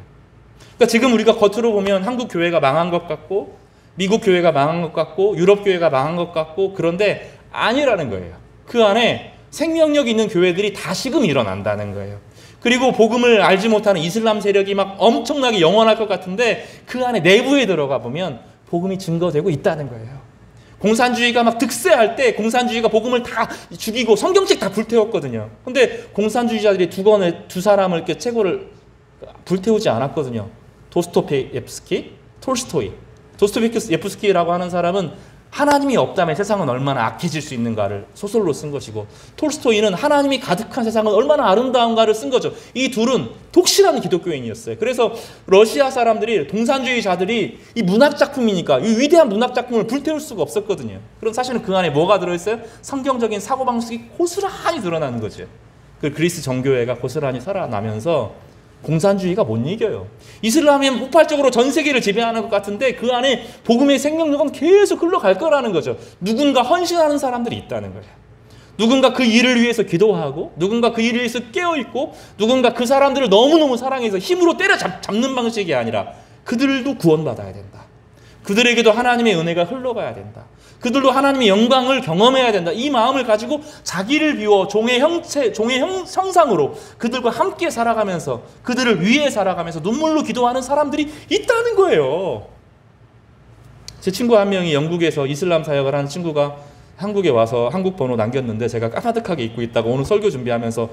그러니까 지금 우리가 겉으로 보면 한국 교회가 망한 것 같고 미국 교회가 망한 것 같고 유럽 교회가 망한 것 같고, 그런데 아니라는 거예요. 그 안에 생명력 있는 교회들이 다시금 일어난다는 거예요. 그리고 복음을 알지 못하는 이슬람 세력이 막 엄청나게 영원할 것 같은데 그 안에 내부에 들어가 보면 복음이 증거되고 있다는 거예요. 공산주의가 막 득세할 때 공산주의가 복음을 다 죽이고 성경책 다 불태웠거든요. 근데 공산주의자들이 두 사람을 이렇게 최고를 불태우지 않았거든요. 도스토옙스키, 톨스토이. 도스토옙스키라고 하는 사람은 하나님이 없다면 세상은 얼마나 악해질 수 있는가를 소설로 쓴 것이고, 톨스토이는 하나님이 가득한 세상은 얼마나 아름다운가를 쓴 거죠. 이 둘은 독실한 기독교인이었어요. 그래서 러시아 사람들이, 동산주의자들이 이 문학작품이니까 이 위대한 문학작품을 불태울 수가 없었거든요. 그럼 사실은 그 안에 뭐가 들어있어요? 성경적인 사고방식이 고스란히 드러나는 거죠. 그 그리스 정교회가 고스란히 살아나면서 공산주의가 못 이겨요. 이슬람이 폭발적으로 전 세계를 지배하는 것 같은데 그 안에 복음의 생명력은 계속 흘러갈 거라는 거죠. 누군가 헌신하는 사람들이 있다는 거예요. 누군가 그 일을 위해서 기도하고 누군가 그 일을 위해서 깨어있고 누군가 그 사람들을 너무너무 사랑해서 힘으로 때려잡는 방식이 아니라 그들도 구원받아야 된다. 그들에게도 하나님의 은혜가 흘러가야 된다. 그들도 하나님의 영광을 경험해야 된다. 이 마음을 가지고 자기를 비워 종의 형상으로 그들과 함께 살아가면서 그들을 위해 살아가면서 눈물로 기도하는 사람들이 있다는 거예요. 제 친구 한 명이 영국에서 이슬람 사역을 하는 친구가 한국에 와서 한국 번호 남겼는데 제가 까마득하게 잊고 있다가 오늘 설교 준비하면서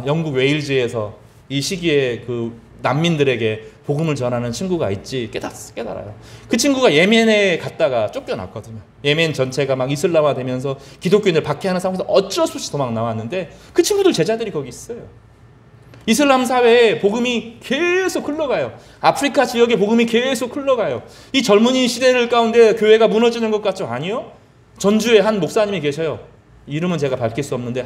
영국 웨일즈에서 이 시기에 그 난민들에게 복음을 전하는 친구가 있지 깨달아요. 그 친구가 예멘에 갔다가 쫓겨났거든요. 예멘 전체가 막 이슬람화 되면서 기독교인을 박해하는 상황에서 어쩔 수 없이 도망 나왔는데 그 친구들 제자들이 거기 있어요. 이슬람 사회에 복음이 계속 흘러가요. 아프리카 지역에 복음이 계속 흘러가요. 이 젊은이 시대를 가운데 교회가 무너지는 것 같죠? 아니요. 전주에 한 목사님이 계셔요. 이름은 제가 밝힐 수 없는데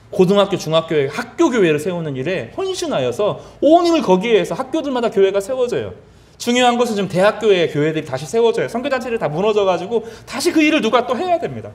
고등학교, 중학교에 학교교회를 세우는 일에 헌신하여서 온 힘을 거기에 해서 학교들마다 교회가 세워져요. 중요한 것은 지금 대학교에 교회들이 다시 세워져요. 선교단체들이 다 무너져가지고 다시 그 일을 누가 또 해야 됩니다.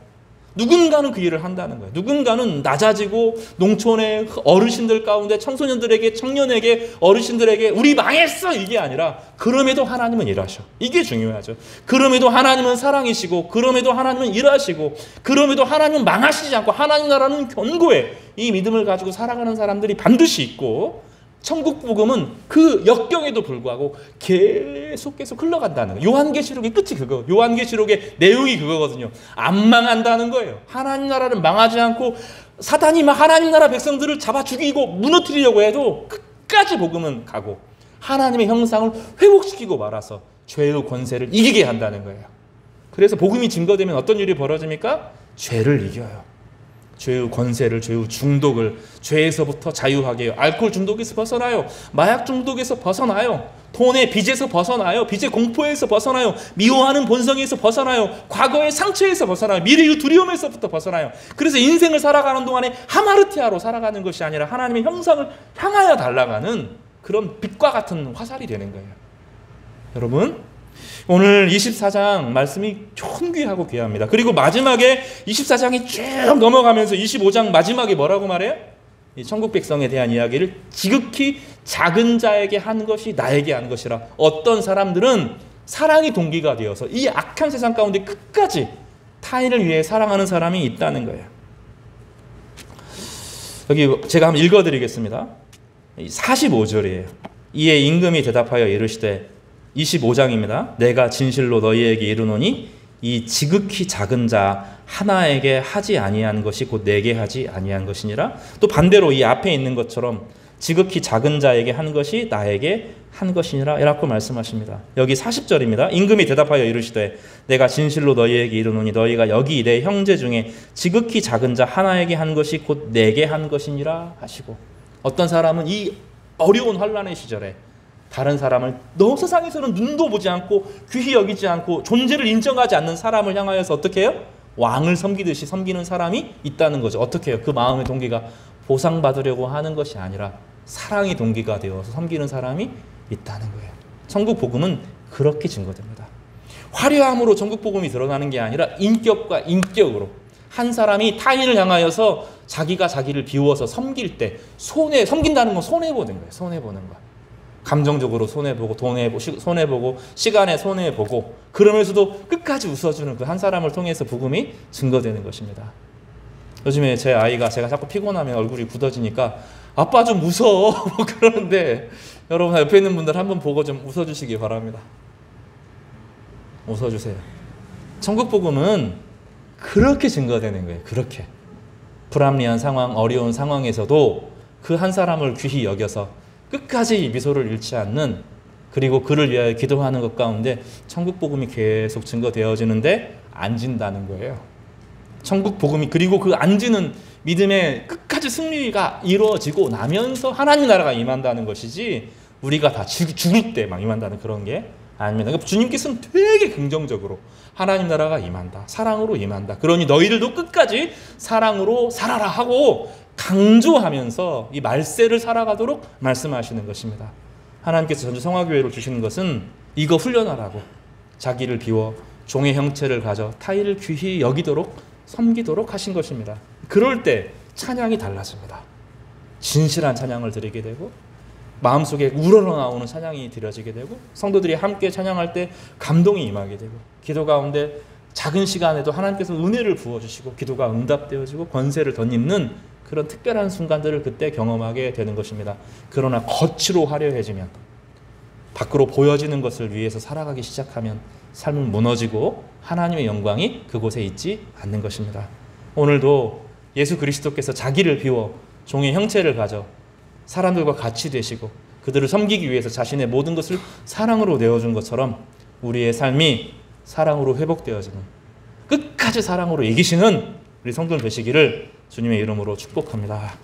누군가는 그 일을 한다는 거예요. 누군가는 낮아지고 농촌의 어르신들 가운데 청소년들에게, 청년에게, 어르신들에게 우리 망했어 이게 아니라 그럼에도 하나님은 일하셔. 이게 중요하죠. 그럼에도 하나님은 사랑이시고 그럼에도 하나님은 일하시고 그럼에도 하나님은 망하시지 않고 하나님 나라는 견고해. 이 믿음을 가지고 살아가는 사람들이 반드시 있고 천국 복음은 그 역경에도 불구하고 계속 흘러간다는 거예요. 요한계시록의 끝이 그거. 요한계시록의 내용이 그거거든요. 안 망한다는 거예요. 하나님 나라는 망하지 않고 사단이 막 하나님 나라 백성들을 잡아 죽이고 무너뜨리려고 해도 끝까지 복음은 가고 하나님의 형상을 회복시키고 말아서 죄의 권세를 이기게 한다는 거예요. 그래서 복음이 증거되면 어떤 일이 벌어집니까? 죄를 이겨요. 죄의 권세를, 죄의 중독을 죄에서부터 자유하게 해요. 알코올 중독에서 벗어나요. 마약 중독에서 벗어나요. 돈의 빚에서 벗어나요. 빚의 공포에서 벗어나요. 미워하는 본성에서 벗어나요. 과거의 상처에서 벗어나요. 미래의 두려움에서부터 벗어나요. 그래서 인생을 살아가는 동안에 하마르티아로 살아가는 것이 아니라 하나님의 형상을 향하여 달려가는 그런 빛과 같은 화살이 되는 거예요. 여러분, 오늘 24장 말씀이 존귀하고 귀합니다. 그리고 마지막에 24장이 쭉 넘어가면서 25장 마지막에 뭐라고 말해요? 이 천국 백성에 대한 이야기를 지극히 작은 자에게 한 것이 나에게 한 것이라. 어떤 사람들은 사랑이 동기가 되어서 이 악한 세상 가운데 끝까지 타인을 위해 사랑하는 사람이 있다는 거예요. 여기 제가 한번 읽어드리겠습니다. 45절이에요. 이에 임금이 대답하여 이르시되 25장입니다. 내가 진실로 너희에게 이르노니 이 지극히 작은 자 하나에게 하지 아니한 것이 곧 내게 하지 아니한 것이니라. 또 반대로 이 앞에 있는 것처럼 지극히 작은 자에게 한 것이 나에게 한 것이니라 이라고 말씀하십니다. 여기 40절입니다. 임금이 대답하여 이르시되 내가 진실로 너희에게 이르노니 너희가 여기 내 형제 중에 지극히 작은 자 하나에게 한 것이 곧 내게 한 것이니라 하시고, 어떤 사람은 이 어려운 환난의 시절에 다른 사람을 너 세상에서는 눈도 보지 않고 귀히 여기지 않고 존재를 인정하지 않는 사람을 향하여서 어떻게 해요? 왕을 섬기듯이 섬기는 사람이 있다는 거죠. 어떻게 해요? 그 마음의 동기가 보상받으려고 하는 것이 아니라 사랑의 동기가 되어서 섬기는 사람이 있다는 거예요. 천국 복음은 그렇게 증거됩니다. 화려함으로 천국 복음이 드러나는 게 아니라 인격과 인격으로 한 사람이 타인을 향하여서 자기가 자기를 비워서 섬길 때 섬긴다는 건 손해보는 거예요. 손해보는 거. 감정적으로 손해보고 돈에 손해보고 시간에 손해보고 그러면서도 끝까지 웃어주는 그 한 사람을 통해서 복음이 증거되는 것입니다. 요즘에 제 아이가 제가 자꾸 피곤하면 얼굴이 굳어지니까 아빠 좀 웃어 그러는데 여러분 옆에 있는 분들 한번 보고 좀 웃어주시기 바랍니다. 웃어주세요. 천국 복음은 그렇게 증거되는 거예요. 그렇게 불합리한 상황, 어려운 상황에서도 그 한 사람을 귀히 여겨서 끝까지 미소를 잃지 않는, 그리고 그를 위하여 기도하는 것 가운데 천국 복음이 계속 증거되어지는데 앉은다는 거예요. 천국 복음이, 그리고 그 앉는 믿음의 끝까지 승리가 이루어지고 나면서 하나님 나라가 임한다는 것이지 우리가 다 죽을 때 막 임한다는 그런 게 아닙니다. 그러니까 주님께서는 되게 긍정적으로 하나님 나라가 임한다. 사랑으로 임한다. 그러니 너희들도 끝까지 사랑으로 살아라 하고 강조하면서 이 말세를 살아가도록 말씀하시는 것입니다. 하나님께서 전주 성화교회로 주시는 것은 이거 훈련하라고, 자기를 비워 종의 형체를 가져 타인을 귀히 여기도록 섬기도록 하신 것입니다. 그럴 때 찬양이 달라집니다. 진실한 찬양을 드리게 되고 마음속에 우러러나오는 찬양이 드려지게 되고 성도들이 함께 찬양할 때 감동이 임하게 되고 기도 가운데 작은 시간에도 하나님께서 은혜를 부어주시고 기도가 응답되어지고 권세를 덧입는 그런 특별한 순간들을 그때 경험하게 되는 것입니다. 그러나 겉으로 화려해지면 밖으로 보여지는 것을 위해서 살아가기 시작하면 삶은 무너지고 하나님의 영광이 그곳에 있지 않는 것입니다. 오늘도 예수 그리스도께서 자기를 비워 종의 형체를 가져 사람들과 같이 되시고 그들을 섬기기 위해서 자신의 모든 것을 사랑으로 내어준 것처럼 우리의 삶이 사랑으로 회복되어지는 끝까지 사랑으로 이기시는 우리 성도들 되시기를 주님의 이름으로 축복합니다.